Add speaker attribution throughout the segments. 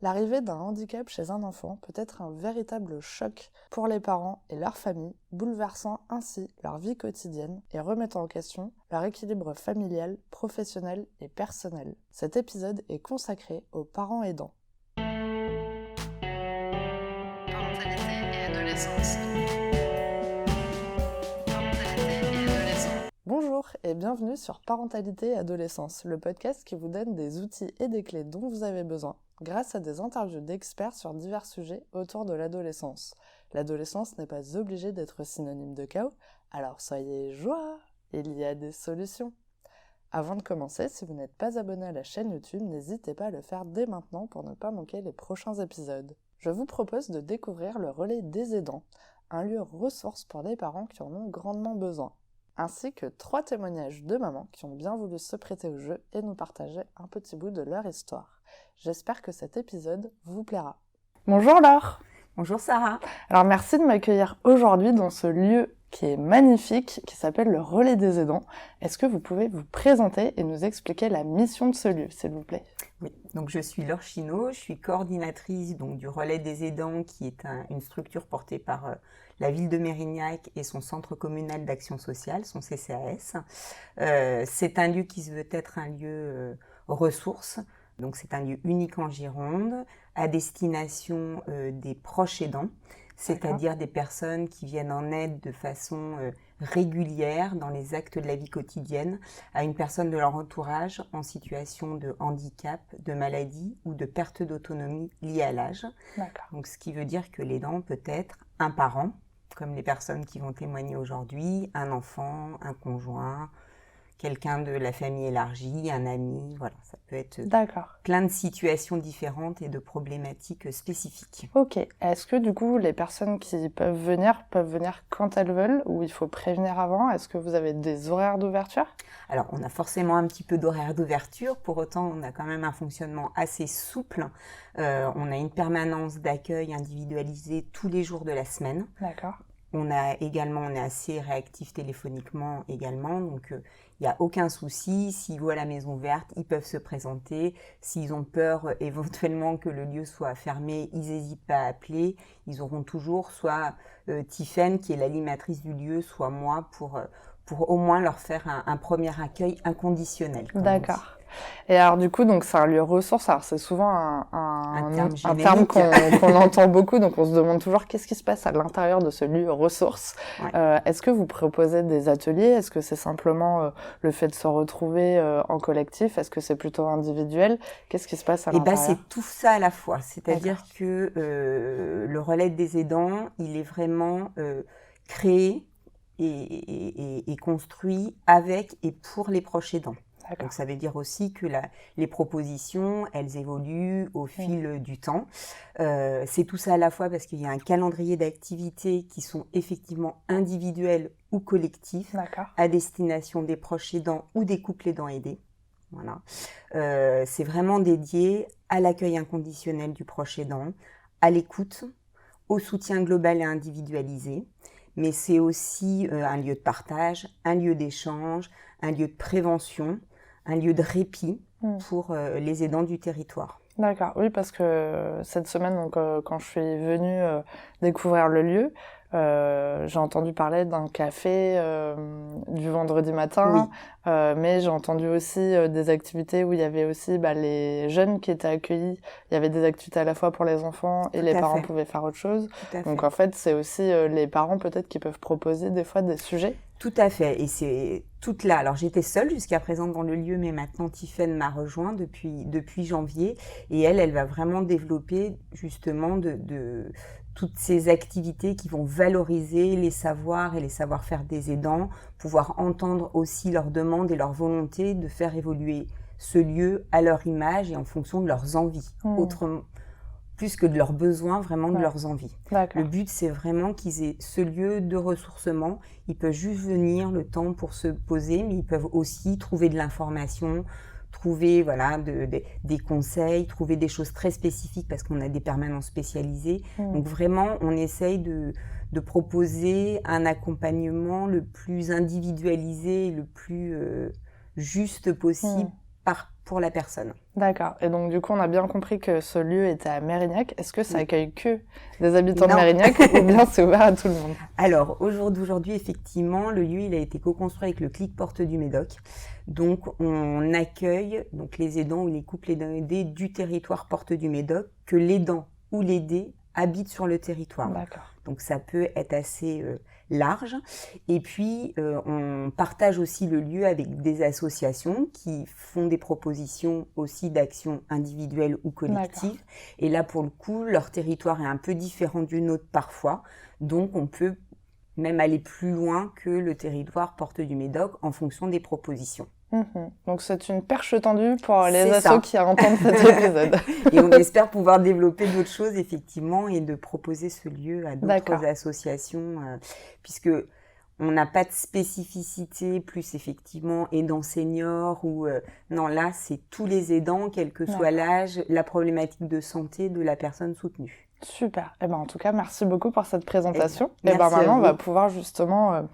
Speaker 1: L'arrivée d'un handicap chez un enfant peut être un véritable choc pour les parents et leur famille, bouleversant ainsi leur vie quotidienne et remettant en question leur équilibre familial, professionnel et personnel. Cet épisode est consacré aux parents aidants.
Speaker 2: Parentalité et adolescence. Parentalité et adolescence.
Speaker 1: Bonjour et bienvenue sur Parentalité et Adolescence, le podcast qui vous donne des outils et des clés dont vous avez besoin grâce à des interviews d'experts sur divers sujets autour de l'adolescence. L'adolescence n'est pas obligée d'être synonyme de chaos, alors soyez joie, il y a des solutions. Avant de commencer, si vous n'êtes pas abonné à la chaîne YouTube, n'hésitez pas à le faire dès maintenant pour ne pas manquer les prochains épisodes. Je vous propose de découvrir le relais des aidants, un lieu ressource pour les parents qui en ont grandement besoin, ainsi que 3 témoignages de mamans qui ont bien voulu se prêter au jeu et nous partager un petit bout de leur histoire. J'espère que cet épisode vous plaira. Bonjour Laure.
Speaker 3: Bonjour Sarah.
Speaker 1: Alors merci de m'accueillir aujourd'hui dans ce lieu qui est magnifique, qui s'appelle le Relais des aidants. Est-ce que vous pouvez vous présenter et nous expliquer la mission de ce lieu, s'il vous plaît ?
Speaker 3: Oui, donc je suis Laure Chinot, je suis coordinatrice du Relais des aidants qui est une structure portée par la ville de Mérignac et son centre communal d'action sociale, son CCAS. C'est un lieu qui se veut être un lieu ressource. Donc c'est un lieu unique en Gironde, à destination des proches aidants, c'est-à-dire des personnes qui viennent en aide de façon régulière dans les actes de la vie quotidienne à une personne de leur entourage en situation de handicap, de maladie ou de perte d'autonomie liée à l'âge.
Speaker 1: D'accord.
Speaker 3: Donc ce qui veut dire que l'aidant peut être un parent, comme les personnes qui vont témoigner aujourd'hui, un enfant, un conjoint, quelqu'un de la famille élargie, un ami, voilà, ça peut être plein de situations différentes et de problématiques spécifiques.
Speaker 1: Ok, est-ce que du coup les personnes qui peuvent venir quand elles veulent ou il faut prévenir avant ? Est-ce que vous avez des horaires d'ouverture ?
Speaker 3: Alors on a forcément un petit peu d'horaire d'ouverture, pour autant on a quand même un fonctionnement assez souple. On a une permanence d'accueil individualisée tous les jours de la semaine.
Speaker 1: D'accord.
Speaker 3: On est assez réactif téléphoniquement également, donc il n'y a aucun souci. S'ils voient la maison verte, ils peuvent se présenter. S'ils ont peur éventuellement que le lieu soit fermé, ils n'hésitent pas à appeler. Ils auront toujours soit Tiffaine, qui est l'animatrice du lieu, soit moi, pour au moins leur faire un premier accueil inconditionnel.
Speaker 1: D'accord. Et alors du coup, donc c'est un lieu ressource. Alors c'est souvent un terme qu'on entend beaucoup, donc on se demande toujours qu'est-ce qui se passe à l'intérieur de ce lieu ressource. Ouais. Est-ce que vous proposez des ateliers ? Est-ce que c'est simplement le fait de se retrouver en collectif ? Est-ce que c'est plutôt individuel ? Qu'est-ce qui se passe à l'intérieur ?
Speaker 3: C'est tout ça à la fois. C'est-à-dire que le relais des aidants, il est vraiment créé et construit avec et pour les proches aidants. Donc ça veut dire aussi que les propositions, elles évoluent au fil du temps. C'est tout ça à la fois parce qu'il y a un calendrier d'activités qui sont effectivement individuels ou collectifs à destination des proches aidants ou des couples aidants aidés. Voilà. C'est vraiment dédié à l'accueil inconditionnel du proche aidant, à l'écoute, au soutien global et individualisé. Mais c'est aussi un lieu de partage, un lieu d'échange, un lieu de prévention, un lieu de répit pour les aidants du territoire.
Speaker 1: D'accord, oui, parce que cette semaine, donc, quand je suis venue découvrir le lieu, j'ai entendu parler d'un café du vendredi matin, mais j'ai entendu aussi des activités où il y avait aussi les jeunes qui étaient accueillis. Il y avait des activités à la fois pour les enfants et les parents pouvaient faire autre chose. Donc en fait, c'est aussi les parents peut-être qui peuvent proposer des fois des sujets.
Speaker 3: Tout à fait, et c'est toute là. Alors j'étais seule jusqu'à présent dans le lieu, mais maintenant Tiffaine m'a rejoint depuis janvier, et elle va vraiment développer justement de toutes ces activités qui vont valoriser les savoirs et les savoir-faire des aidants, pouvoir entendre aussi leurs demandes et leur volonté de faire évoluer ce lieu à leur image et en fonction de leurs envies. Autrement, plus que de leurs besoins, vraiment de leurs envies. Le but, c'est vraiment qu'ils aient ce lieu de ressourcement. Ils peuvent juste venir le temps pour se poser, mais ils peuvent aussi trouver de l'information, trouver des conseils, trouver des choses très spécifiques parce qu'on a des permanences spécialisées. Donc vraiment, on essaye de proposer un accompagnement le plus individualisé, le plus juste possible pour la personne.
Speaker 1: D'accord. Et donc, du coup, on a bien compris que ce lieu était à Mérignac. Est-ce que ça accueille que des habitants de Mérignac ou bien c'est ouvert à tout le monde?
Speaker 3: Alors, aujourd'hui, effectivement, le lieu, il a été co-construit avec le CLIC Porte du Médoc. Donc, on accueille les aidants ou les couples aidés du territoire Porte du Médoc, que l'aidant ou l'aidé habite sur le territoire.
Speaker 1: D'accord.
Speaker 3: Donc, ça peut être assez large. Et puis, on partage aussi le lieu avec des associations qui font des propositions aussi d'actions individuelles ou collectives.
Speaker 1: D'accord.
Speaker 3: Et là, pour le coup, leur territoire est un peu différent du nôtre parfois. Donc, on peut même aller plus loin que le territoire Porte du Médoc en fonction des propositions.
Speaker 1: Donc c'est une perche tendue pour les
Speaker 3: C'est
Speaker 1: assos
Speaker 3: ça.
Speaker 1: qui entendent cet épisode.
Speaker 3: Et on espère pouvoir développer d'autres choses, effectivement, et de proposer ce lieu à
Speaker 1: D'accord.
Speaker 3: d'autres associations, puisque on n'a pas de spécificité plus, effectivement, aidants seniors ou... non, là, c'est tous les aidants, quel que soit l'âge, la problématique de santé de la personne soutenue.
Speaker 1: Super. Et ben, en tout cas, merci beaucoup pour cette présentation. Et
Speaker 3: Merci
Speaker 1: ben,
Speaker 3: à
Speaker 1: maintenant, on
Speaker 3: vous.
Speaker 1: va pouvoir justement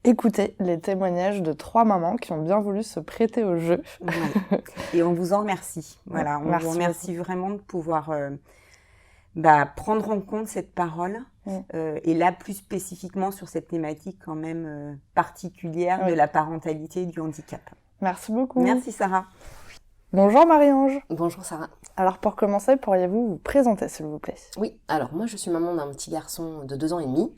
Speaker 1: écouter les témoignages de 3 mamans qui ont bien voulu se prêter au jeu.
Speaker 3: Ouais. Et on vous en remercie. Voilà, on
Speaker 1: Merci
Speaker 3: vous remercie vraiment de pouvoir prendre en compte cette parole. Et là, plus spécifiquement sur cette thématique quand même particulière de la parentalité et du handicap.
Speaker 1: Merci beaucoup.
Speaker 3: Merci Sarah.
Speaker 1: Bonjour Marie-Ange.
Speaker 4: Bonjour Sarah.
Speaker 1: Alors pour commencer, pourriez-vous vous présenter s'il vous plaît?
Speaker 4: Oui, alors moi je suis maman d'un petit garçon de 2 ans et demi,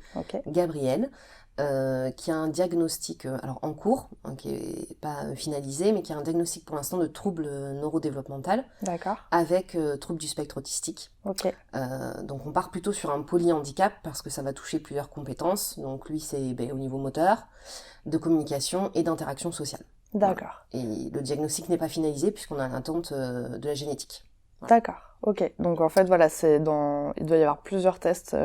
Speaker 4: Gabriel, qui a un diagnostic alors en cours, qui n'est pas finalisé, mais qui a un diagnostic pour l'instant de trouble neurodéveloppemental.
Speaker 1: D'accord.
Speaker 4: Avec trouble du spectre autistique.
Speaker 1: Ok.
Speaker 4: Donc on part plutôt sur un polyhandicap parce que ça va toucher plusieurs compétences. Donc lui c'est au niveau moteur, de communication et d'interaction sociale.
Speaker 1: D'accord.
Speaker 4: Voilà. Et le diagnostic n'est pas finalisé puisqu'on a l'attente de la génétique.
Speaker 1: Voilà. D'accord. Ok. Donc en fait voilà, il doit y avoir plusieurs tests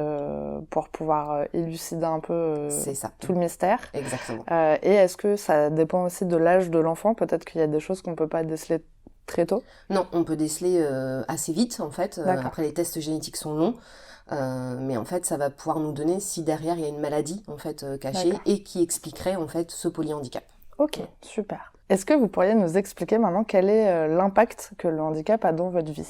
Speaker 1: pour pouvoir élucider un peu
Speaker 4: c'est ça.
Speaker 1: Tout le mystère.
Speaker 4: Exactement.
Speaker 1: Et est-ce que ça dépend aussi de l'âge de l'enfant? Peut-être qu'il y a des choses qu'on peut pas déceler très tôt?
Speaker 4: Non, on peut déceler assez vite en fait. Après les tests génétiques sont longs. Mais en fait, ça va pouvoir nous donner si derrière il y a une maladie en fait cachée et qui expliquerait en fait ce polyhandicap.
Speaker 1: Ok, super. Est-ce que vous pourriez nous expliquer maintenant quel est l'impact que le handicap a dans votre vie?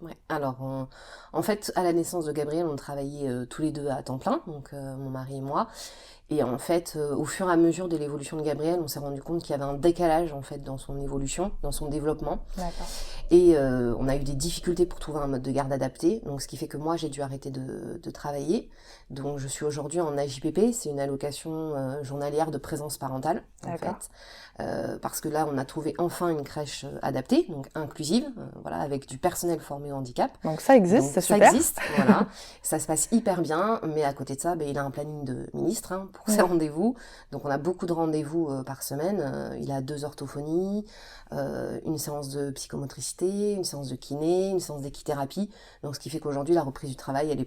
Speaker 4: Ouais. Alors, en fait, à la naissance de Gabriel, on travaillait tous les deux à temps plein, donc mon mari et moi. Et en fait, au fur et à mesure de l'évolution de Gabriel, on s'est rendu compte qu'il y avait un décalage en fait dans son évolution, dans son développement.
Speaker 1: D'accord.
Speaker 4: Et on a eu des difficultés pour trouver un mode de garde adapté. Donc, ce qui fait que moi, j'ai dû arrêter de travailler. Donc, je suis aujourd'hui en AJPP, c'est une allocation journalière de présence parentale, en fait. Parce que là, on a trouvé enfin une crèche adaptée, donc inclusive, voilà, avec du personnel formé au handicap.
Speaker 1: Donc ça existe, c'est super.
Speaker 4: Ça existe, voilà. Ça se passe hyper bien, mais à côté de ça, il a un planning de ministre pour ses rendez-vous. Donc on a beaucoup de rendez-vous par semaine. Il a 2 orthophonies, une séance de psychomotricité, une séance de kiné, une séance d'équithérapie. Donc ce qui fait qu'aujourd'hui, la reprise du travail, elle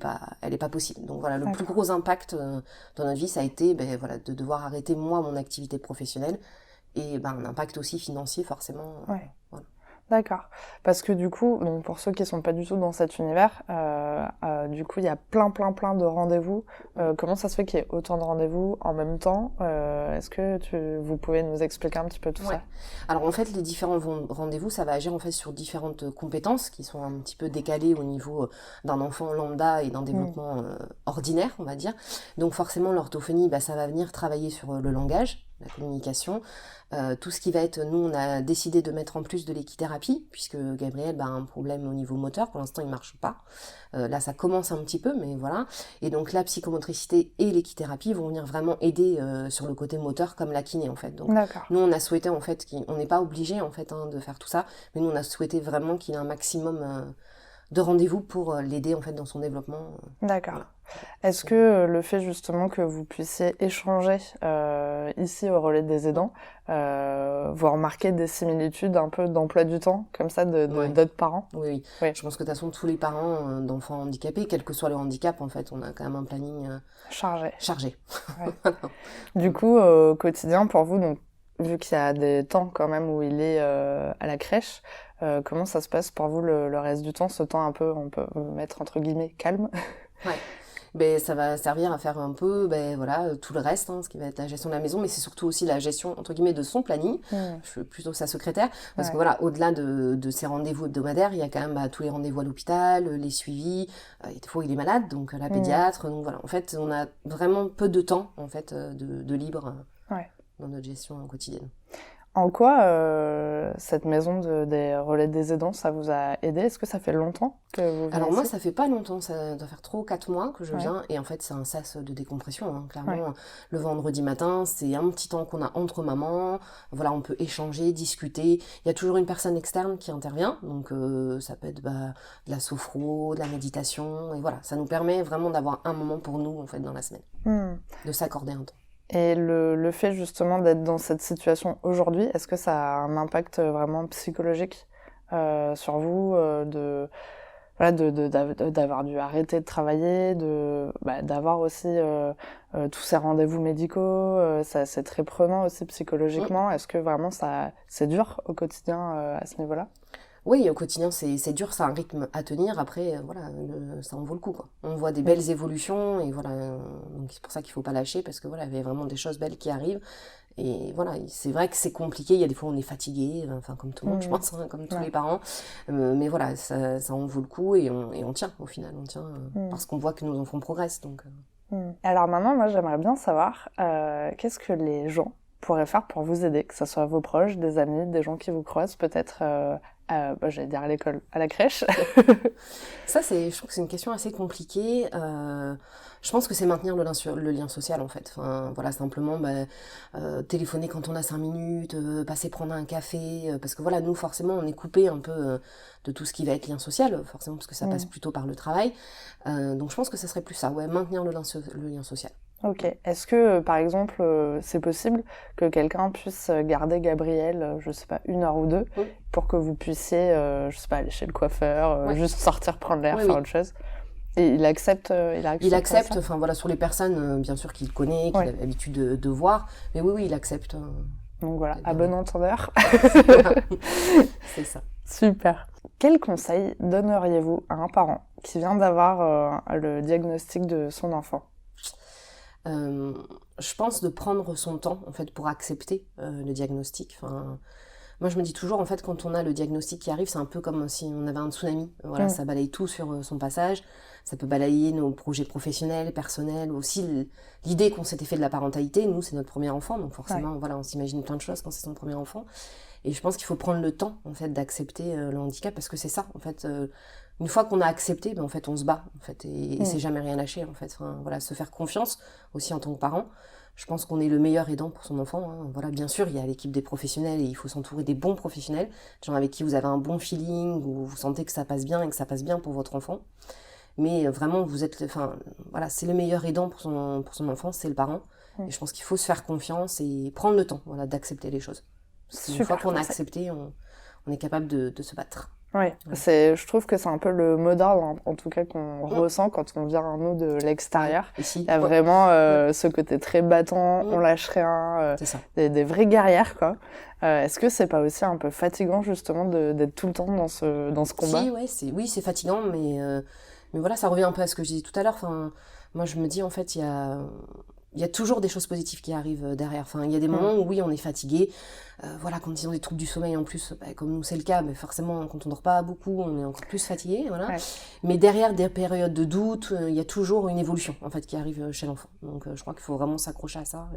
Speaker 4: est pas possible. Donc voilà, le plus gros impact dans notre vie, ça a été de devoir arrêter moi mon activité professionnelle. Et un impact aussi financier forcément. Voilà.
Speaker 1: D'accord. Parce que du coup, donc pour ceux qui sont pas du tout dans cet univers, du coup il y a plein de rendez-vous. Comment ça se fait qu'il y ait autant de rendez-vous en même temps? Est-ce que vous pouvez nous expliquer un petit peu tout ça?
Speaker 4: Alors en fait, les différents rendez-vous, ça va agir en fait sur différentes compétences qui sont un petit peu décalées au niveau d'un enfant lambda et d'un développement ordinaire, on va dire. Donc forcément, l'orthophonie, ça va venir travailler sur le langage, la communication. Tout ce qui va être, nous on a décidé de mettre en plus de l'équithérapie, puisque Gabriel a un problème au niveau moteur, pour l'instant il marche pas. Là ça commence un petit peu, mais voilà. Et donc la psychomotricité et l'équithérapie vont venir vraiment aider sur le côté moteur, comme la kiné en fait. Donc nous on a souhaité en fait, on n'est pas obligé en fait de faire tout ça, mais nous on a souhaité vraiment qu'il ait un maximum de rendez-vous pour l'aider en fait dans son développement.
Speaker 1: D'accord. Voilà. Est-ce que le fait justement que vous puissiez échanger ici au relais des aidants, vous remarquez des similitudes un peu d'emploi du temps comme ça d'autres parents?
Speaker 4: Oui. Je pense que de toute façon tous les parents d'enfants handicapés, quel que soit le handicap en fait, on a quand même un planning chargé.
Speaker 1: Ouais. Du coup au quotidien pour vous, donc vu qu'il y a des temps quand même où il est à la crèche, comment ça se passe pour vous le reste du temps, ce temps un peu, on peut mettre entre guillemets calme?
Speaker 4: ben, ça va servir à faire un peu ben, voilà, tout le reste, ce qui va être la gestion de la maison, mais c'est surtout aussi la gestion, entre guillemets, de son planning. Je suis plutôt sa secrétaire, parce que voilà, au-delà de ces rendez-vous hebdomadaires, il y a quand même tous les rendez-vous à l'hôpital, les suivis, des fois il est malade, donc la pédiatre, donc voilà, en fait, on a vraiment peu de temps, en fait, de libre dans notre gestion quotidienne.
Speaker 1: En quoi cette maison des relais des aidants, ça vous a aidé? Est-ce que ça fait longtemps que vous venez
Speaker 4: Alors moi,
Speaker 1: ici?
Speaker 4: ça fait pas longtemps, ça doit faire 3 ou 4 mois que je viens, et en fait, c'est un sas de décompression, clairement. Le vendredi matin, c'est un petit temps qu'on a entre mamans, voilà, on peut échanger, discuter. Il y a toujours une personne externe qui intervient, donc ça peut être de la sophro, de la méditation, et voilà, ça nous permet vraiment d'avoir un moment pour nous, en fait, dans la semaine, de s'accorder un temps.
Speaker 1: Et le fait justement d'être dans cette situation aujourd'hui, est-ce que ça a un impact vraiment psychologique sur vous, d'avoir dû arrêter de travailler, d'avoir aussi tous ces rendez-vous médicaux, c'est très prenant aussi psychologiquement. Est-ce que vraiment c'est dur au quotidien à ce niveau-là?
Speaker 4: Oui, au quotidien, c'est dur, c'est un rythme à tenir. Après, voilà, ça en vaut le coup, quoi. On voit des belles évolutions, et voilà, donc c'est pour ça qu'il faut pas lâcher, parce que voilà, il y avait vraiment des choses belles qui arrivent. Et voilà, c'est vrai que c'est compliqué, il y a des fois où on est fatigué, enfin comme tout le monde, je pense, comme tous les parents. Mais voilà, ça en vaut le coup, et on tient, au final, on tient, parce qu'on voit que nos enfants progressent, donc...
Speaker 1: Alors maintenant, moi j'aimerais bien savoir qu'est-ce que les gens pourraient faire pour vous aider, que ce soit vos proches, des amis, des gens qui vous croisent, peut-être j'allais dire à l'école, à la crèche.
Speaker 4: Ça, je trouve que c'est une question assez compliquée. Je pense que c'est maintenir le lien social, en fait. Enfin, voilà, simplement téléphoner quand on a 5 minutes, passer prendre un café, parce que voilà, nous, forcément, on est coupé un peu de tout ce qui va être lien social, forcément, parce que ça passe plutôt par le travail. Donc je pense que ça serait plus ça, maintenir le lien social.
Speaker 1: Ok. Est-ce que, par exemple, c'est possible que quelqu'un puisse garder Gabriel, je sais pas, 1 heure ou 2, pour que vous puissiez, je sais pas, aller chez le coiffeur, juste sortir, prendre l'air, faire autre chose? Et il accepte
Speaker 4: Il accepte, enfin voilà, sur les personnes, bien sûr, qu'il connaît, qu'il a l'habitude de voir, mais oui, il accepte.
Speaker 1: Donc voilà, à bon entendeur.
Speaker 4: C'est ça.
Speaker 1: Super. Quel conseil donneriez-vous à un parent qui vient d'avoir le diagnostic de son enfant?
Speaker 4: Je pense de prendre son temps, en fait, pour accepter le diagnostic. Enfin, moi, je me dis toujours, en fait, quand on a le diagnostic qui arrive, c'est un peu comme si on avait un tsunami. Voilà, ça balaye tout sur son passage. Ça peut balayer nos projets professionnels, personnels, aussi l'idée qu'on s'était fait de la parentalité. Nous, c'est notre premier enfant, donc forcément, voilà, on s'imagine plein de choses quand c'est son premier enfant. Et je pense qu'il faut prendre le temps, en fait, d'accepter le handicap, parce que c'est ça, en fait. Une fois qu'on a accepté, en fait, on se bat, en fait, et c'est jamais rien lâcher, en fait. Enfin, voilà, se faire confiance aussi en tant que parent. Je pense qu'on est le meilleur aidant pour son enfant. Voilà, bien sûr, il y a l'équipe des professionnels, et il faut s'entourer des bons professionnels, des gens avec qui vous avez un bon feeling, où vous sentez que ça passe bien et que ça passe bien pour votre enfant. Mais vraiment, voilà, c'est le meilleur aidant pour son enfant, c'est le parent. Et je pense qu'il faut se faire confiance et prendre le temps, voilà, d'accepter les choses. Une fois qu'on a accepté, on est capable de se battre.
Speaker 1: Oui, je trouve que c'est un peu le mot d'ordre, en tout cas, qu'on ressent quand on vient, nous, de l'extérieur. Il y a vraiment ce côté très battant, on lâche rien, des vraies guerrières, quoi. Est-ce que c'est pas aussi un peu fatigant, justement, d'être tout le temps dans ce combat?
Speaker 4: Oui, c'est fatigant, mais voilà, ça revient un peu à ce que je disais tout à l'heure. Enfin, moi, je me dis, en fait, il y a toujours des choses positives qui arrivent derrière. Enfin, il y a des moments où, oui, on est fatigué. Voilà, quand ils ont des troubles du sommeil en plus, comme nous c'est le cas, mais forcément, quand on dort pas beaucoup, on est encore plus fatigué. Voilà. Mais derrière des périodes de doute, il y a toujours une évolution, en fait, qui arrive chez l'enfant. Donc, je crois qu'il faut vraiment s'accrocher à ça.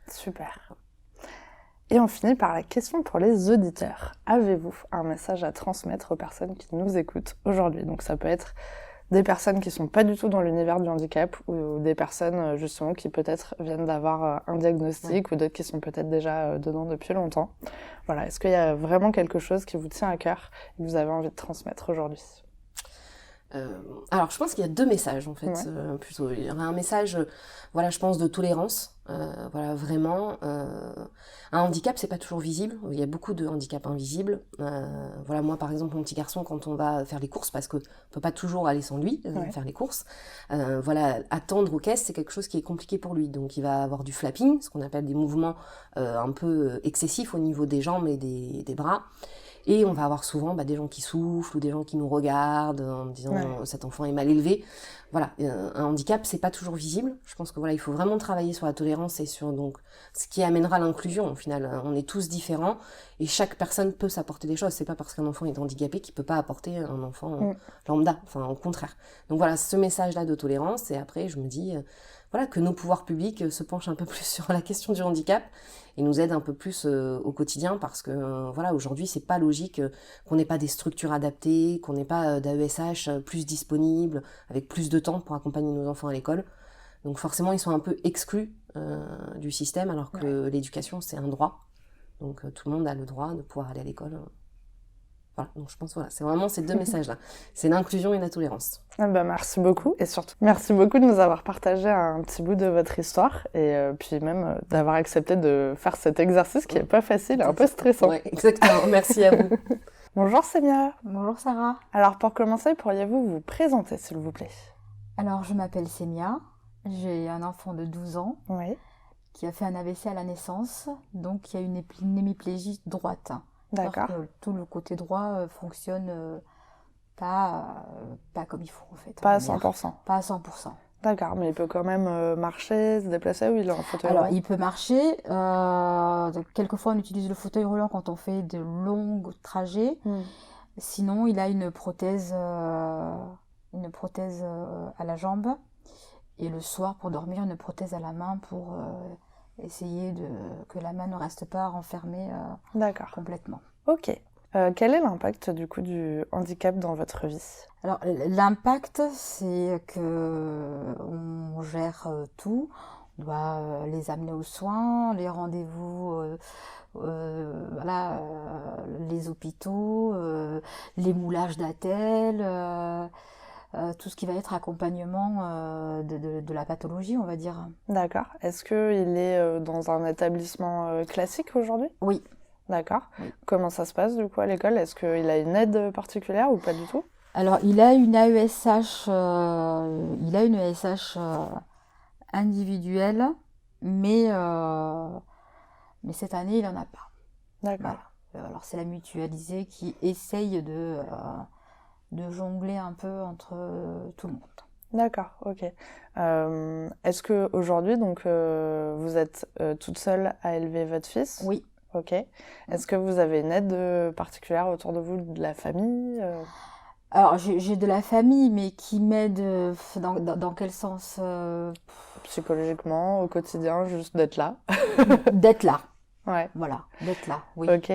Speaker 1: Super. Et on finit par la question pour les auditeurs. Avez-vous un message à transmettre aux personnes qui nous écoutent aujourd'hui? Donc ça peut être des personnes qui sont pas du tout dans l'univers du handicap, ou des personnes justement qui peut-être viennent d'avoir un diagnostic, ou d'autres qui sont peut-être déjà dedans depuis longtemps. Voilà, est-ce qu'il y a vraiment quelque chose qui vous tient à cœur et que vous avez envie de transmettre aujourd'hui?
Speaker 4: Alors, je pense qu'il y a 2 messages, en fait, plutôt. Il y aurait un message, voilà, je pense, de tolérance. Voilà, vraiment. Un handicap, c'est pas toujours visible. Il y a beaucoup de handicaps invisibles. Voilà, moi, par exemple, mon petit garçon, quand on va faire les courses, parce qu'on peut pas toujours aller sans lui faire les courses, voilà, attendre aux caisses, c'est quelque chose qui est compliqué pour lui. Donc, il va avoir du flapping, ce qu'on appelle des mouvements un peu excessifs au niveau des jambes et des bras. Et on va avoir souvent des gens qui soufflent ou des gens qui nous regardent en disant cet enfant est mal élevé. Voilà, un handicap, c'est pas toujours visible. Je pense que il faut vraiment travailler sur la tolérance et sur donc ce qui amènera l'inclusion. Au final, on est tous différents et chaque personne peut s'apporter des choses. C'est pas parce qu'un enfant est handicapé qu'il peut pas apporter un enfant lambda. Enfin, au contraire. Donc voilà, ce message-là de tolérance. Et après, je me dis que nos pouvoirs publics se penchent un peu plus sur la question du handicap et nous aident un peu plus au quotidien parce que aujourd'hui, c'est pas logique qu'on n'ait pas des structures adaptées, qu'on n'ait pas d'AESH plus disponibles, avec plus de temps pour accompagner nos enfants à l'école. Donc forcément, ils sont un peu exclus du système, alors que l'éducation, c'est un droit. Donc tout le monde a le droit de pouvoir aller à l'école. Voilà, donc je pense c'est vraiment ces deux messages-là. C'est l'inclusion et la tolérance.
Speaker 1: Merci beaucoup et surtout merci beaucoup de nous avoir partagé un petit bout de votre histoire et puis même d'avoir accepté de faire cet exercice qui est pas facile, un peu stressant.
Speaker 4: Ouais, exactement. Merci à vous.
Speaker 1: Bonjour Sémia.
Speaker 5: Bonjour Sarah.
Speaker 1: Alors pour commencer, pourriez-vous vous présenter s'il vous plaît?
Speaker 5: Alors je m'appelle Sémia, j'ai un enfant de 12 ans qui a fait un AVC à la naissance, donc il y a une hémiplégie droite.
Speaker 1: D'accord.
Speaker 5: Tout le côté droit fonctionne pas comme il faut en fait.
Speaker 1: Pas à 100%.
Speaker 5: Pas à 100%.
Speaker 1: D'accord, mais il peut quand même marcher, se déplacer ou il est en fauteuil
Speaker 5: Alors
Speaker 1: roulant?
Speaker 5: il peut marcher, quelquefois on utilise le fauteuil roulant quand on fait de longs trajets. Sinon il a une prothèse à la jambe et le soir pour dormir une prothèse à la main pour essayer que la main ne reste pas renfermée complètement.
Speaker 1: Ok. Quel est l'impact du coup du handicap dans votre vie?
Speaker 5: Alors l'impact, c'est que on gère tout. On doit les amener aux soins, les rendez-vous, les hôpitaux, les moulages d'attelles, tout ce qui va être accompagnement de la pathologie, on va dire.
Speaker 1: D'accord. Est-ce qu'il est dans un établissement classique aujourd'hui?
Speaker 5: Oui.
Speaker 1: D'accord.
Speaker 5: Oui.
Speaker 1: Comment ça se passe du coup à l'école? Est-ce qu'il a une aide particulière ou pas du tout?
Speaker 5: Alors il a une AESH, individuelle, mais cette année il en a pas.
Speaker 1: D'accord.
Speaker 5: Voilà. Alors c'est la mutualisée qui essaye de jongler un peu entre tout le monde.
Speaker 1: D'accord, ok. Est-ce que aujourd'hui donc vous êtes toute seule à élever votre fils?
Speaker 5: Oui.
Speaker 1: Ok. Est-ce que vous avez une aide particulière autour de vous, de la famille?
Speaker 5: Alors j'ai de la famille, mais qui m'aide dans quel sens?
Speaker 1: Psychologiquement, au quotidien, juste d'être là.
Speaker 5: D'être là.
Speaker 1: Ouais.
Speaker 5: Voilà, d'être là, oui.
Speaker 1: Ok.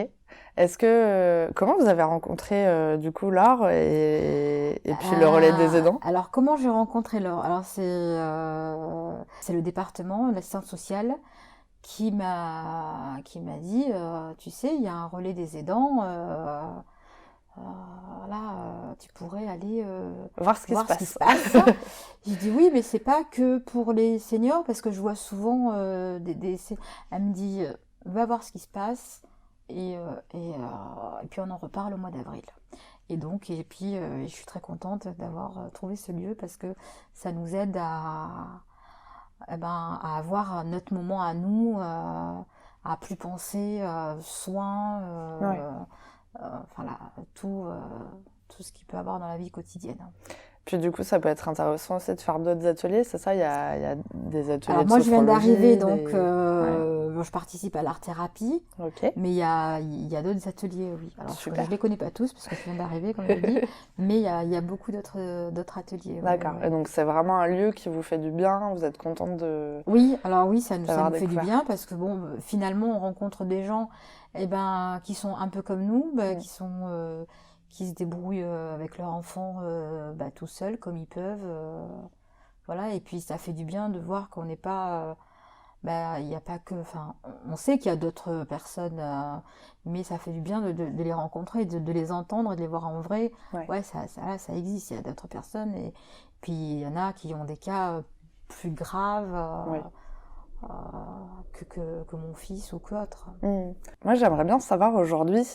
Speaker 1: Est-ce que comment vous avez rencontré du coup Laure et puis le relais des aidants?
Speaker 5: Alors comment j'ai rencontré Laure? Alors c'est le département, l'assistante sociale, qui m'a dit tu sais, il y a un relais des aidants, tu pourrais aller
Speaker 1: voir ce qui se passe.
Speaker 5: J'ai dit oui, mais c'est pas que pour les seniors, parce que je vois souvent elle me dit va voir ce qui se passe et puis on en reparle au mois d'avril. Et puis je suis très contente d'avoir trouvé ce lieu parce que ça nous aide à avoir notre moment à nous, à plus penser soins, tout ce qu'il peut avoir dans la vie quotidienne.
Speaker 1: Puis du coup, ça peut être intéressant aussi de faire d'autres ateliers, c'est ça? Il y a des ateliers
Speaker 5: Alors
Speaker 1: de
Speaker 5: moi, je viens
Speaker 1: sophrologie,
Speaker 5: d'arriver, donc je participe à l'art-thérapie, mais il y a d'autres ateliers, oui. Alors je ne les connais pas tous, parce que je viens d'arriver, comme je dis, mais il y a beaucoup d'autres ateliers.
Speaker 1: D'accord, et donc c'est vraiment un lieu qui vous fait du bien, vous êtes contente de...
Speaker 5: Oui, alors oui, ça nous fait du bien, parce que finalement, on rencontre des gens qui sont un peu comme nous, qui se débrouillent avec leur enfant tout seuls, comme ils peuvent. Voilà, et puis ça fait du bien de voir qu'on n'est pas... il n'y a pas que... on sait qu'il y a d'autres personnes, mais ça fait du bien de les rencontrer, de les entendre et de les voir en vrai. Ouais, ça existe, il y a d'autres personnes. Et puis il y en a qui ont des cas plus graves... que mon fils ou qu'autre.
Speaker 1: Moi, j'aimerais bien savoir aujourd'hui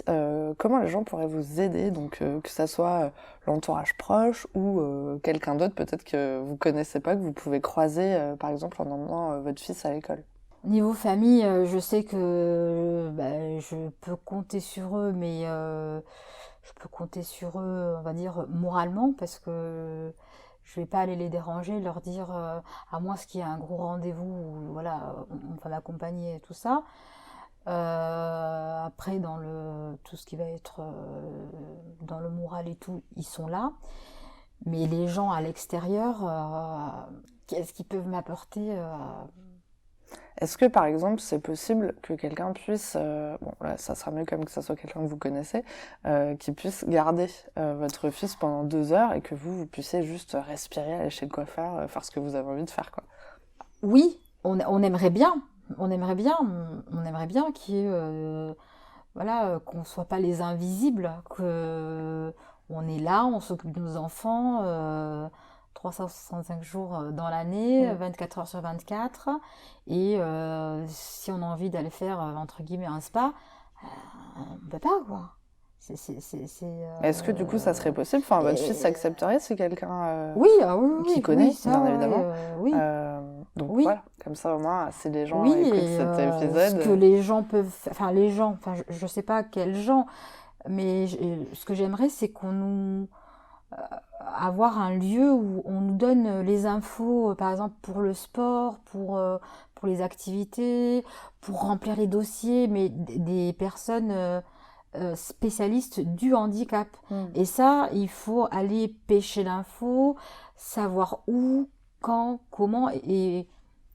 Speaker 1: comment les gens pourraient vous aider, donc que ça soit l'entourage proche ou quelqu'un d'autre peut-être que vous connaissez pas, que vous pouvez croiser par exemple en emmenant votre fils à l'école.
Speaker 5: Niveau famille, je sais que je peux compter sur eux, mais je peux compter sur eux, on va dire, moralement, parce que je vais pas aller les déranger, leur dire, à moins qu'il y ait un gros rendez-vous, où, voilà, on va m'accompagner et tout ça. Après, tout ce qui va être dans le moral et tout, ils sont là. Mais les gens à l'extérieur, qu'est-ce qu'ils peuvent m'apporter
Speaker 1: Est-ce que, par exemple, c'est possible que quelqu'un puisse, bon là, ça sera mieux comme que ça soit quelqu'un que vous connaissez, qui puisse garder votre fils pendant 2 heures et que vous puissiez juste respirer, aller chez le coiffeur, faire ce que vous avez envie de faire, quoi.
Speaker 5: Oui, on aimerait bien. On aimerait bien qu'il y ait, voilà, qu'on soit pas les invisibles, que on est là, on s'occupe de nos enfants 365 jours dans l'année, 24 heures sur 24. Et si on a envie d'aller faire, entre guillemets, un spa, on peut pas, quoi.
Speaker 1: Est-ce que du coup ça serait possible? Enfin, votre fils accepterait si quelqu'un
Speaker 5: oui,
Speaker 1: qui connaît,
Speaker 5: oui, ça,
Speaker 1: bien évidemment.
Speaker 5: oui.
Speaker 1: Donc
Speaker 5: Oui.
Speaker 1: voilà, comme ça au moins, si les gens
Speaker 5: Oui,
Speaker 1: écoutent
Speaker 5: et
Speaker 1: cet
Speaker 5: ce
Speaker 1: épisode.
Speaker 5: que les gens peuvent, enfin les gens, enfin je sais pas quels gens, mais ce que j'aimerais, c'est qu'on nous avoir un lieu où on nous donne les infos, par exemple pour le sport, pour les activités, pour remplir les dossiers, mais des personnes spécialistes du handicap. Et ça, il faut aller pêcher l'info, savoir où, quand, comment, et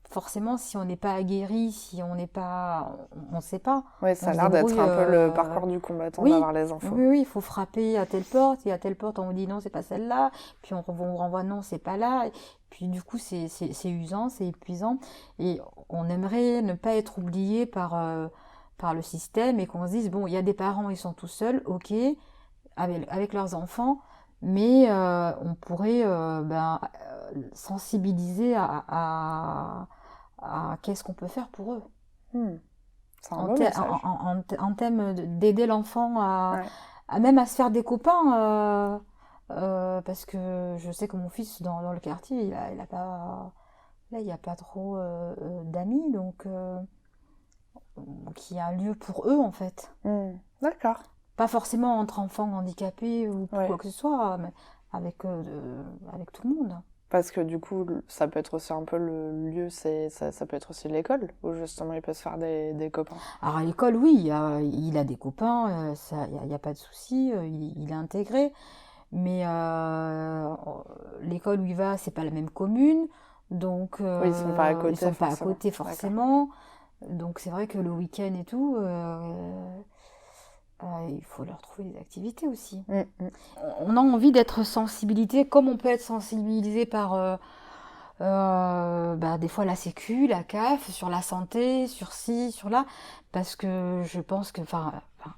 Speaker 5: forcément, si on n'est pas aguerri, si on n'est pas, on ne sait pas.
Speaker 1: Oui, ça a
Speaker 5: On se
Speaker 1: l'air d'être
Speaker 5: débrouille,
Speaker 1: un peu le parcours du combattant
Speaker 5: oui,
Speaker 1: d'avoir les infos.
Speaker 5: oui, il faut frapper à telle porte, et à telle porte, on vous dit non, c'est pas celle-là, puis on vous renvoie non, c'est pas là. Et puis du coup, c'est usant, c'est épuisant, et on aimerait ne pas être oublié par le système, et qu'on se dise, bon, il y a des parents, ils sont tout seuls, ok, avec leurs enfants, mais on pourrait sensibiliser à qu'est-ce qu'on peut faire pour eux.
Speaker 1: C'est un beau message.
Speaker 5: En thème d'aider l'enfant même à se faire des copains, parce que je sais que mon fils dans le quartier, il a pas, là il n'y a pas trop d'amis, donc qu'il y a un lieu pour eux en fait.
Speaker 1: D'accord.
Speaker 5: Pas forcément entre enfants handicapés ou quoi que ce soit, mais avec tout le monde.
Speaker 1: Parce que du coup, ça peut être aussi un peu le lieu, ça peut être aussi l'école, où justement il peut se faire des copains.
Speaker 5: Alors à l'école, oui, il a des copains, il n'y a pas de souci, il est intégré. Mais l'école où il va, c'est pas la même commune, donc
Speaker 1: oui, ils sont pas à côté,
Speaker 5: ils sont pas à côté forcément. Donc c'est vrai que le week-end et tout, il faut leur trouver des activités aussi. On a envie d'être sensibilisé, comme on peut être sensibilisé par des fois la Sécu, la CAF, sur la santé, sur ci, sur là, parce que je pense que,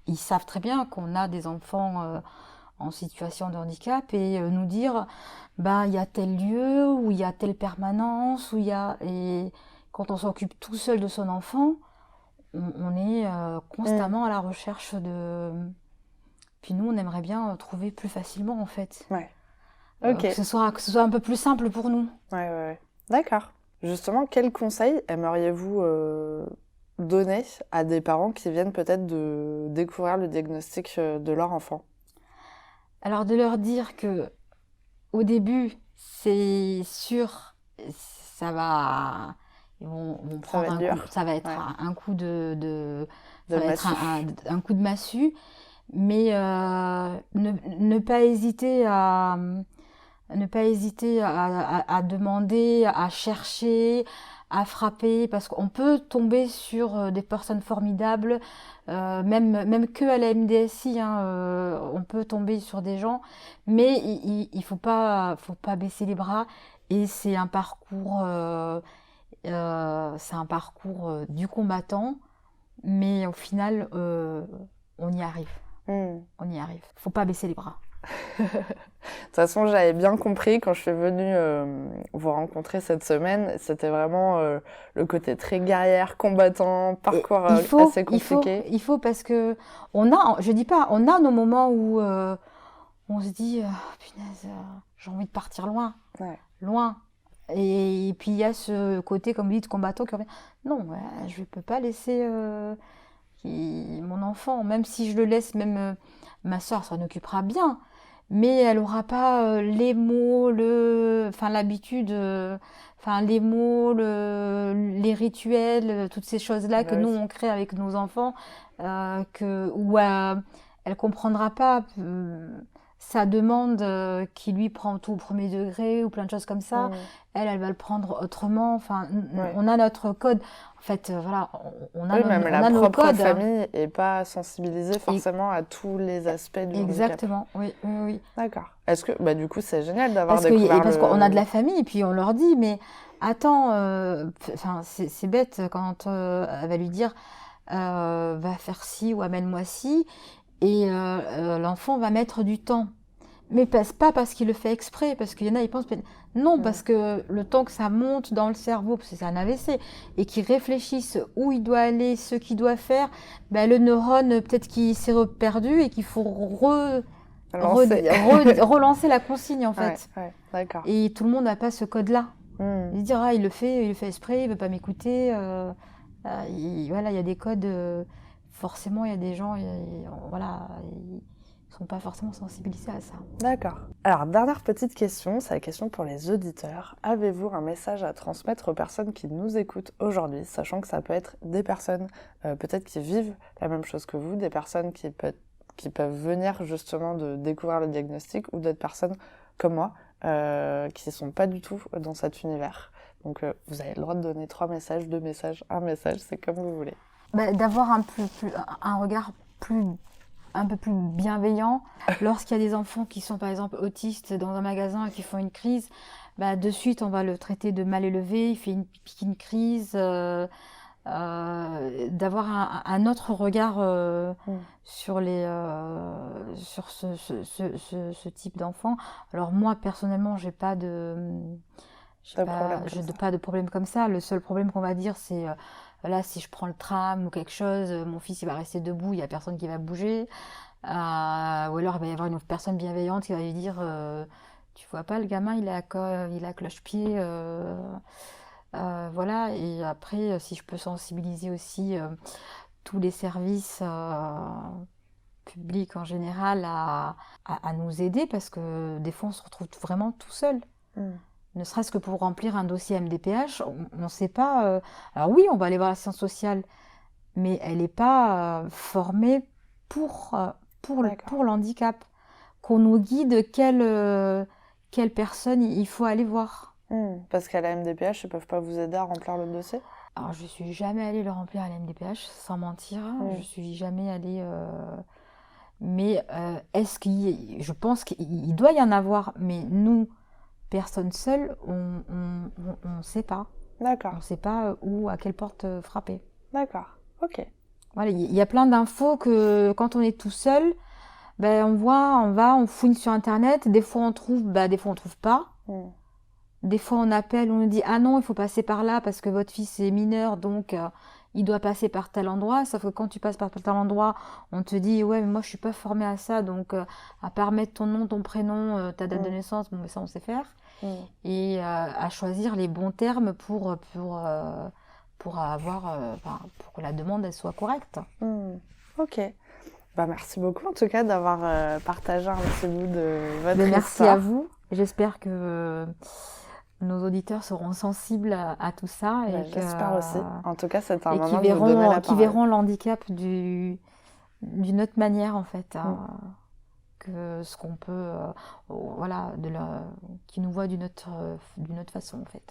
Speaker 5: ils savent très bien qu'on a des enfants en situation de handicap, et nous dire, il y a tel lieu, ou il y a telle permanence, et quand on s'occupe tout seul de son enfant, on est constamment à la recherche de... Puis nous, on aimerait bien trouver plus facilement, en fait.
Speaker 1: Ouais. Ok.
Speaker 5: Que ce soit un peu plus simple pour nous.
Speaker 1: Ouais. D'accord. Justement, quels conseils aimeriez-vous donner à des parents qui viennent peut-être de découvrir le diagnostic de leur enfant?
Speaker 5: Alors, de leur dire que au début, c'est sûr, ça va... Ils vont prendre un coup, ça va être un coup ça va être un coup de massue, mais ne pas hésiter à demander, à chercher, à frapper, parce qu'on peut tomber sur des personnes formidables, même que à la MDSI, on peut tomber sur des gens, mais il faut pas baisser les bras, et c'est un parcours du combattant, mais au final, on y arrive. On y arrive. Faut pas baisser les bras.
Speaker 1: De toute façon, j'avais bien compris quand je suis venue vous rencontrer cette semaine, c'était vraiment le côté très guerrière, combattant, parcours assez compliqué.
Speaker 5: Il faut parce que on a nos moments où on se dit, punaise, j'ai envie de partir loin. Loin. Et puis il y a ce côté, comme vous dites, combattant qui revient. Non, je ne peux pas laisser mon enfant, même si je le laisse, même ma soeur s'en occupera bien, mais elle n'aura pas les mots, l'habitude, les mots, les rituels, toutes ces choses-là que nous on crée avec nos enfants, où elle comprendra pas sa demande qui lui prend tout au premier degré ou plein de choses comme ça. Elle va le prendre autrement. Enfin, on a notre code. En fait, voilà, on a,
Speaker 1: même
Speaker 5: on
Speaker 1: la
Speaker 5: a nos
Speaker 1: propre
Speaker 5: codes.
Speaker 1: famille n'est pas sensibilisée forcément à tous les aspects du handicap.
Speaker 5: Exactement, oui.
Speaker 1: D'accord. Est-ce que, du coup, c'est génial d'avoir découvert
Speaker 5: parce qu'on a de la famille, et puis on leur dit, mais attends, c'est bête quand elle va lui dire, va faire ci ou amène-moi ci, et l'enfant va mettre du temps. Mais pas parce qu'il le fait exprès, parce qu'il y en a, ils pensent... Non, parce que le temps que ça monte dans le cerveau, parce que c'est un AVC, et qu'il réfléchisse où il doit aller, ce qu'il doit faire, le neurone, peut-être qu'il s'est perdu et qu'il faut relancer la consigne, en fait.
Speaker 1: Ouais, d'accord.
Speaker 5: Et tout le monde n'a pas ce code-là. Il dit, il le fait exprès, il ne veut pas m'écouter. Il y a des codes... forcément, il y a des gens... sont pas forcément sensibilisés à ça.
Speaker 1: D'accord. Alors, dernière petite question, c'est la question pour les auditeurs. Avez-vous un message à transmettre aux personnes qui nous écoutent aujourd'hui, sachant que ça peut être des personnes peut-être qui vivent la même chose que vous, des personnes qui peuvent venir justement de découvrir le diagnostic, ou d'autres personnes comme moi qui ne sont pas du tout dans cet univers. Donc, vous avez le droit de donner 3 messages, 2 messages, 1 message, c'est comme vous voulez.
Speaker 5: D'avoir un regard un peu plus bienveillant. Lorsqu'il y a des enfants qui sont par exemple autistes dans un magasin et qui font une crise, de suite on va le traiter de mal élevé, il fait une crise, d'avoir un autre regard sur ce type d'enfant. Alors moi personnellement j'ai pas de problème comme ça. Le seul problème qu'on va dire c'est là, si je prends le tram ou quelque chose, mon fils il va rester debout, il n'y a personne qui va bouger. Ou alors il va y avoir une autre personne bienveillante qui va lui dire tu vois pas, le gamin il a cloche-pied. Voilà. Et après, si je peux sensibiliser aussi tous les services publics en général à nous aider, parce que des fois on se retrouve vraiment tout seul. Ne serait-ce que pour remplir un dossier MDPH, on ne sait pas... Alors oui, on va aller voir la science sociale, mais elle n'est pas formée pour l'handicap. Qu'on nous guide quelle personne il faut aller voir.
Speaker 1: Parce qu'à la MDPH, ils ne peuvent pas vous aider à remplir le dossier ?
Speaker 5: Alors, je ne suis jamais allée le remplir à la MDPH, sans mentir. Je ne suis jamais allée... Mais je pense qu'il doit y en avoir, mais nous... Personne seule, on ne sait pas.
Speaker 1: D'accord.
Speaker 5: On ne sait pas où, à quelle porte frapper.
Speaker 1: D'accord, ok.
Speaker 5: Voilà, il y a plein d'infos que quand on est tout seul, on fouine sur Internet. Des fois on trouve, des fois on trouve pas. Des fois on appelle, on nous dit ah non, il faut passer par là parce que votre fils est mineur, donc il doit passer par tel endroit. Sauf que quand tu passes par tel endroit, on te dit ouais, mais moi je suis pas formée à ça, donc à part mettre ton nom, ton prénom, ta date de naissance, mais ça on sait faire. Et à choisir les bons termes pour que la demande elle soit correcte.
Speaker 1: Ok. Merci beaucoup en tout cas d'avoir partagé un petit bout de votre histoire.
Speaker 5: Merci à vous. J'espère que nos auditeurs seront sensibles à tout ça.
Speaker 1: J'espère aussi. En tout cas, c'est un moment
Speaker 5: de
Speaker 1: vous donner la parole.
Speaker 5: Qui verront l'handicap d'une autre manière, en fait. Que ce qu'on peut... qui nous voit d'une autre façon, en fait.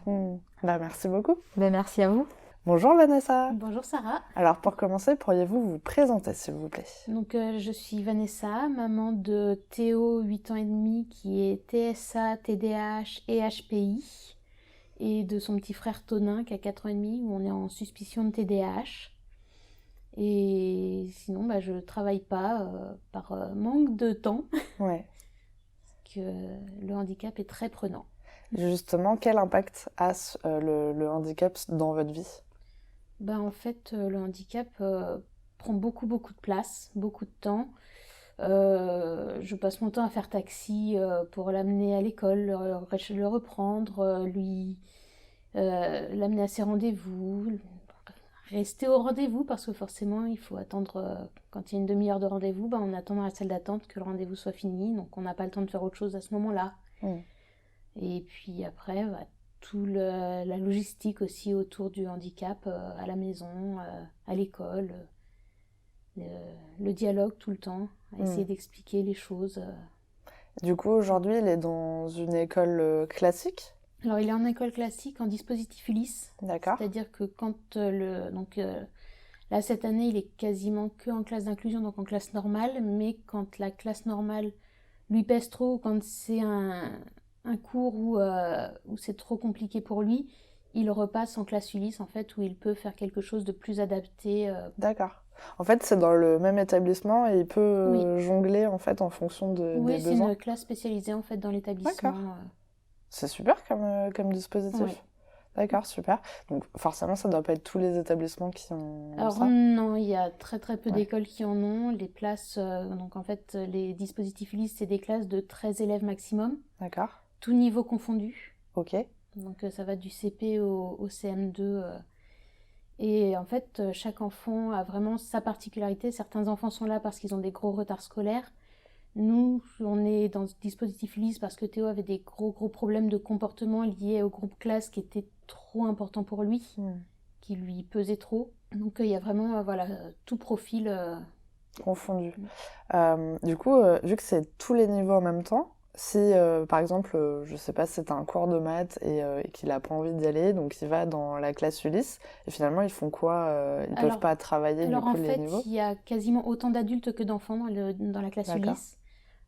Speaker 1: Merci beaucoup.
Speaker 5: Merci à vous.
Speaker 1: Bonjour Vanessa.
Speaker 6: Bonjour Sarah.
Speaker 1: Alors pour commencer, pourriez-vous vous présenter s'il vous plaît ?
Speaker 6: Donc je suis Vanessa, maman de Théo, 8 ans et demi, qui est TSA, TDAH et HPI, et de son petit frère Tonin qui a 4 ans et demi, où on est en suspicion de TDAH. Et sinon, je ne travaille pas par manque de temps.
Speaker 1: Ouais.
Speaker 6: Parce que le handicap est très prenant.
Speaker 1: Justement, quel impact a le handicap dans votre vie ?
Speaker 6: En fait, le handicap prend beaucoup de place, beaucoup de temps. Je passe mon temps à faire taxi pour l'amener à l'école, le reprendre, l'amener à ses rendez-vous, rester au rendez-vous parce que forcément il faut attendre, quand il y a une demi-heure de rendez-vous, on attend dans la salle d'attente que le rendez-vous soit fini, donc on n'a pas le temps de faire autre chose à ce moment-là. Et puis après, la logistique aussi autour du handicap, à la maison, à l'école, le dialogue tout le temps, à essayer d'expliquer les choses.
Speaker 1: Du coup, aujourd'hui, il est dans une école classique?
Speaker 6: Alors, il est en école classique, en dispositif Ulysse.
Speaker 1: D'accord.
Speaker 6: C'est-à-dire que quand là, cette année, il est quasiment que en classe d'inclusion, donc en classe normale, mais quand la classe normale lui pèse trop, ou quand c'est un cours où c'est trop compliqué pour lui, il repasse en classe Ulysse, en fait, où il peut faire quelque chose de plus adapté.
Speaker 1: D'accord. En fait, c'est dans le même établissement et il peut jongler, en fait, en fonction des besoins.
Speaker 6: Oui, c'est une classe spécialisée, en fait, dans l'établissement.
Speaker 1: D'accord. C'est super comme dispositif.
Speaker 6: Oui.
Speaker 1: D'accord, super. Donc, forcément, ça ne doit pas être tous les établissements qui ont
Speaker 6: Alors
Speaker 1: ça.
Speaker 6: non, il y a très très peu d'écoles qui en ont. Les places, donc en fait, les dispositifs Ulysse, c'est des classes de 13 élèves maximum,
Speaker 1: D'accord.
Speaker 6: tout niveau confondu.
Speaker 1: Ok.
Speaker 6: Donc ça va du CP au CM2. Et en fait, chaque enfant a vraiment sa particularité. Certains enfants sont là parce qu'ils ont des gros retards scolaires. Nous, on est dans ce dispositif Ulysse parce que Théo avait des gros problèmes de comportement liés au groupe classe qui était trop important pour lui, qui lui pesait trop. Donc il y a vraiment tout profil
Speaker 1: confondu. Du coup, vu que c'est tous les niveaux en même temps, si par exemple, je sais pas, c'est un cours de maths et qu'il a pas envie d'y aller, donc il va dans la classe Ulysse, et finalement ils font quoi? Ils peuvent pas travailler du coup les niveaux?
Speaker 6: En fait, il y a quasiment autant d'adultes que d'enfants dans la classe Ulysse.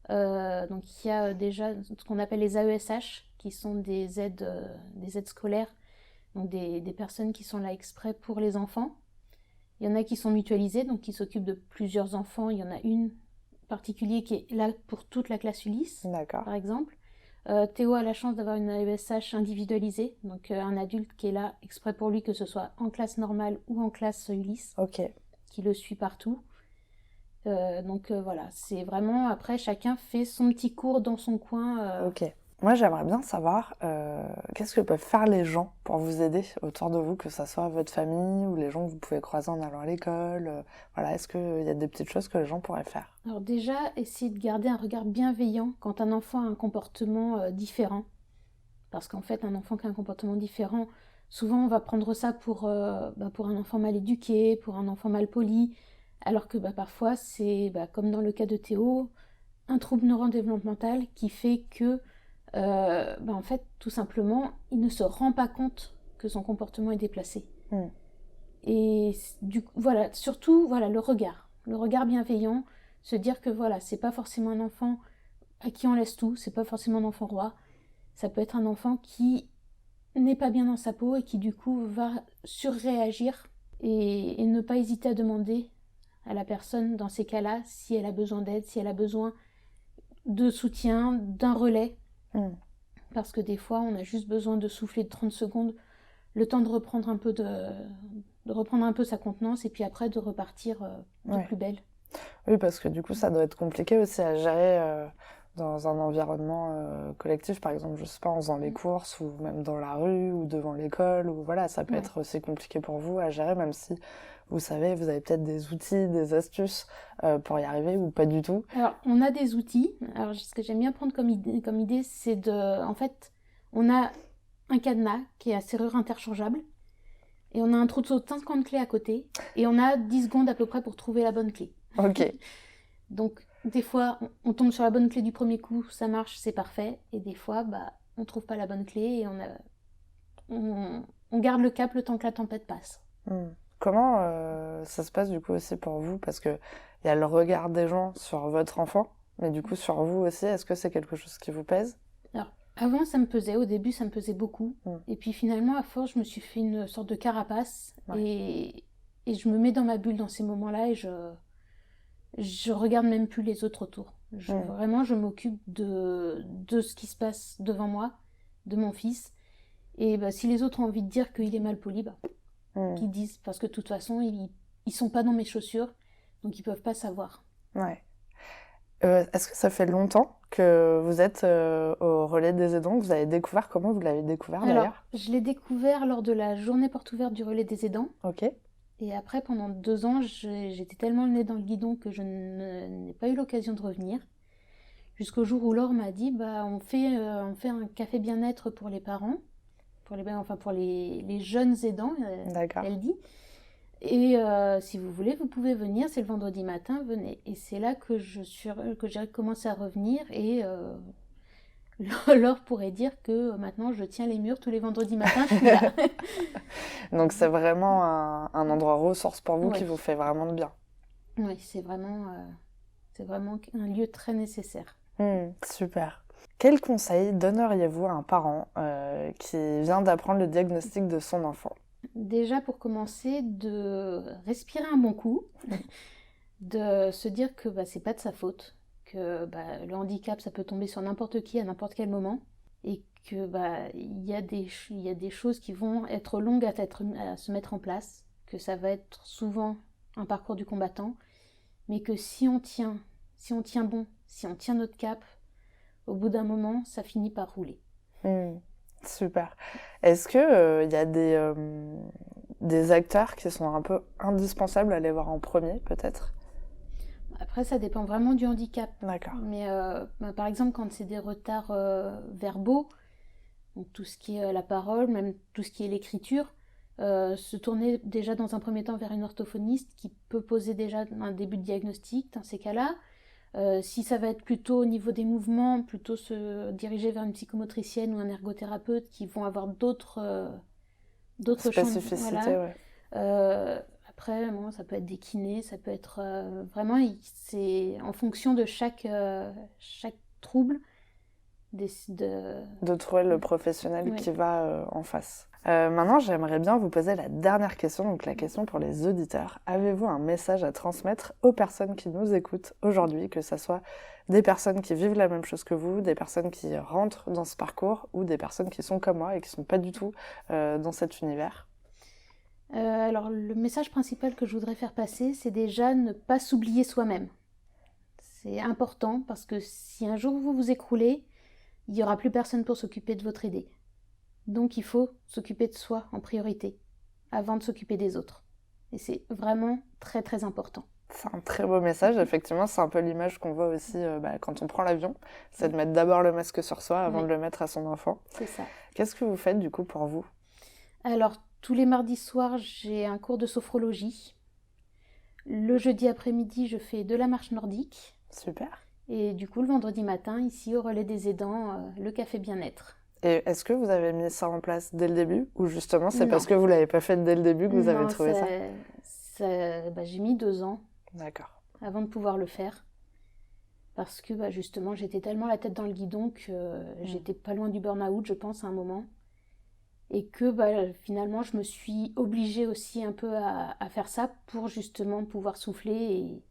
Speaker 6: Donc il y a déjà ce qu'on appelle les AESH, qui sont des aides scolaires, donc des personnes qui sont là exprès pour les enfants. Il y en a qui sont mutualisées, donc qui s'occupent de plusieurs enfants. Il y en a une particulière qui est là pour toute la classe Ulysse, par exemple. Théo a la chance d'avoir une AESH individualisée, donc un adulte qui est là exprès pour lui, que ce soit en classe normale ou en classe Ulysse, qui le suit partout. Donc voilà, c'est vraiment, après, chacun fait son petit cours dans son coin.
Speaker 1: Ok. Moi, j'aimerais bien savoir qu'est-ce que peuvent faire les gens pour vous aider autour de vous, que ça soit votre famille ou les gens que vous pouvez croiser en allant à l'école. Voilà, est-ce qu'il y a des petites choses que les gens pourraient faire?
Speaker 6: Alors déjà, essayer de garder un regard bienveillant quand un enfant a un comportement différent. Parce qu'en fait, un enfant qui a un comportement différent, souvent on va prendre ça pour un enfant mal éduqué, pour un enfant mal poli, alors que parfois c'est, comme dans le cas de Théo, un trouble neurodéveloppemental qui fait que en fait, tout simplement, il ne se rend pas compte que son comportement est déplacé. Et surtout, le regard bienveillant, se dire que c'est pas forcément un enfant à qui on laisse tout, c'est pas forcément un enfant roi, ça peut être un enfant qui n'est pas bien dans sa peau et qui du coup va surréagir et ne pas hésiter à demander à la personne dans ces cas-là si elle a besoin d'aide, si elle a besoin de soutien, d'un relais. Parce que des fois, on a juste besoin de souffler de 30 secondes, le temps de reprendre un peu sa contenance et puis après de repartir de plus belle.
Speaker 1: Oui, parce que du coup, ça doit être compliqué aussi à gérer dans un environnement collectif, par exemple, je sais pas, en faisant les courses ou même dans la rue ou devant l'école, ou voilà, ça peut être aussi compliqué pour vous à gérer, même si vous savez, vous avez peut-être des outils, des astuces pour y arriver ou pas du tout.
Speaker 6: Alors, on a des outils. Alors, ce que j'aime bien prendre comme idée, c'est en fait, on a un cadenas qui est à serrure interchangeable et on a un trousseau de 50 clés à côté et on a 10 secondes à peu près pour trouver la bonne clé.
Speaker 1: Ok.
Speaker 6: Donc, des fois, on tombe sur la bonne clé du premier coup, ça marche, c'est parfait. Et des fois, on trouve pas la bonne clé et on garde le cap le temps que la tempête passe.
Speaker 1: Comment ça se passe du coup aussi pour vous? Parce qu'il y a le regard des gens sur votre enfant, mais du coup sur vous aussi, est-ce que c'est quelque chose qui vous pèse?
Speaker 6: Alors, avant ça me pesait, au début ça me pesait beaucoup. Et puis finalement, à force, je me suis fait une sorte de carapace. Et je me mets dans ma bulle dans ces moments-là et je regarde même plus les autres autour. Vraiment, je m'occupe de ce qui se passe devant moi, de mon fils. Et si les autres ont envie de dire qu'il est mal poli, qu'ils disent, parce que de toute façon, ils sont pas dans mes chaussures, donc ils peuvent pas savoir.
Speaker 1: Ouais. Est-ce que ça fait longtemps que vous êtes au relais des aidants? Vous avez découvert, comment vous l'avez découvert
Speaker 6: Alors,
Speaker 1: d'ailleurs?
Speaker 6: je l'ai découvert lors de la journée porte ouverte du relais des aidants.
Speaker 1: Ok.
Speaker 6: Et après, pendant 2 ans, j'étais tellement le nez dans le guidon que je n'ai pas eu l'occasion de revenir. Jusqu'au jour où Laure m'a dit, on fait un café bien-être pour les parents, pour les jeunes aidants,
Speaker 1: D'accord.
Speaker 6: elle dit. Et si vous voulez, vous pouvez venir, c'est le vendredi matin, venez. Et c'est là que j'ai commencé à revenir et Laure pourrait dire que maintenant je tiens les murs tous les vendredis matins, je suis là.
Speaker 1: Donc c'est vraiment un endroit ressource pour vous
Speaker 6: Ouais.
Speaker 1: qui vous fait vraiment de bien.
Speaker 6: Oui, c'est vraiment un lieu très nécessaire.
Speaker 1: Super. Quel conseil donneriez-vous à un parent qui vient d'apprendre le diagnostic de son enfant?
Speaker 6: Déjà, pour commencer, de respirer un bon coup, de se dire que c'est pas de sa faute, que le handicap, ça peut tomber sur n'importe qui à n'importe quel moment, et que il y a des choses qui vont être longues à se mettre en place, que ça va être souvent un parcours du combattant, mais que si on tient bon, si on tient notre cap, au bout d'un moment, ça finit par rouler.
Speaker 1: Super. Est-ce que y a des acteurs qui sont un peu indispensables à aller voir en premier, peut-être?
Speaker 6: Après, ça dépend vraiment du handicap.
Speaker 1: D'accord.
Speaker 6: Mais par exemple, quand c'est des retards verbaux, donc tout ce qui est la parole, même tout ce qui est l'écriture, se tourner déjà dans un premier temps vers une orthophoniste qui peut poser déjà un début de diagnostic dans ces cas-là. Si ça va être plutôt au niveau des mouvements, plutôt se diriger vers une psychomotricienne ou un ergothérapeute qui vont avoir d'autres
Speaker 1: spécificités,
Speaker 6: voilà.
Speaker 1: Ouais.
Speaker 6: Après, ça peut être des kinés, ça peut être vraiment, c'est en fonction de chaque trouble.
Speaker 1: De trouver le professionnel
Speaker 6: Ouais.
Speaker 1: qui va en face. Maintenant, j'aimerais bien vous poser la dernière question, donc la question pour les auditeurs. Avez-vous un message à transmettre aux personnes qui nous écoutent aujourd'hui, que ce soit des personnes qui vivent la même chose que vous, des personnes qui rentrent dans ce parcours, ou des personnes qui sont comme moi et qui ne sont pas du tout dans cet univers?
Speaker 6: Alors, le message principal que je voudrais faire passer, c'est déjà ne pas s'oublier soi-même. C'est important parce que si un jour vous vous écroulez, il n'y aura plus personne pour s'occuper de votre aidé. Donc il faut s'occuper de soi en priorité, avant de s'occuper des autres. Et c'est vraiment très très important.
Speaker 1: C'est un très beau message, effectivement, c'est un peu l'image qu'on voit aussi quand on prend l'avion, c'est de mettre d'abord le masque sur soi avant de le mettre à son enfant.
Speaker 6: C'est ça.
Speaker 1: Qu'est-ce que vous faites du coup pour vous?
Speaker 6: Alors, tous les mardis soirs, j'ai un cours de sophrologie. Le jeudi après-midi, je fais de la marche nordique.
Speaker 1: Super.
Speaker 6: Et du coup, le vendredi matin, ici au relais des aidants, le café bien-être.
Speaker 1: Et est-ce que vous avez mis ça en place dès le début, ou justement c'est
Speaker 6: Non.
Speaker 1: parce que vous l'avez pas fait dès le début que vous avez trouvé ça?
Speaker 6: J'ai mis 2 ans
Speaker 1: D'accord.
Speaker 6: avant de pouvoir le faire. Parce que justement, j'étais tellement la tête dans le guidon que j'étais pas loin du burn-out, je pense, à un moment. Et que finalement, je me suis obligée aussi un peu à faire ça pour justement pouvoir souffler.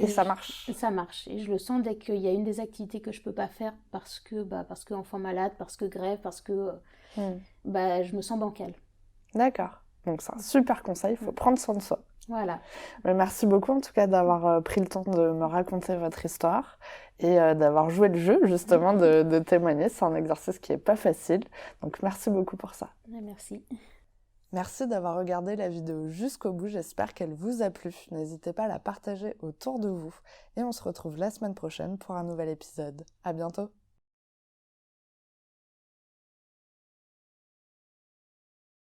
Speaker 1: Et ça marche.
Speaker 6: Ça marche. Et je le sens dès qu'il y a une des activités que je peux pas faire parce que enfant malade, parce que grève, parce que je me sens bancale.
Speaker 1: D'accord. Donc c'est un super conseil, il faut prendre soin de soi.
Speaker 6: Voilà.
Speaker 1: Mais merci beaucoup en tout cas d'avoir pris le temps de me raconter votre histoire et d'avoir joué le jeu justement de témoigner. C'est un exercice qui est pas facile. Donc merci beaucoup pour ça.
Speaker 6: Merci.
Speaker 1: Merci d'avoir regardé la vidéo jusqu'au bout, j'espère qu'elle vous a plu. N'hésitez pas à la partager autour de vous et on se retrouve la semaine prochaine pour un nouvel épisode. À bientôt.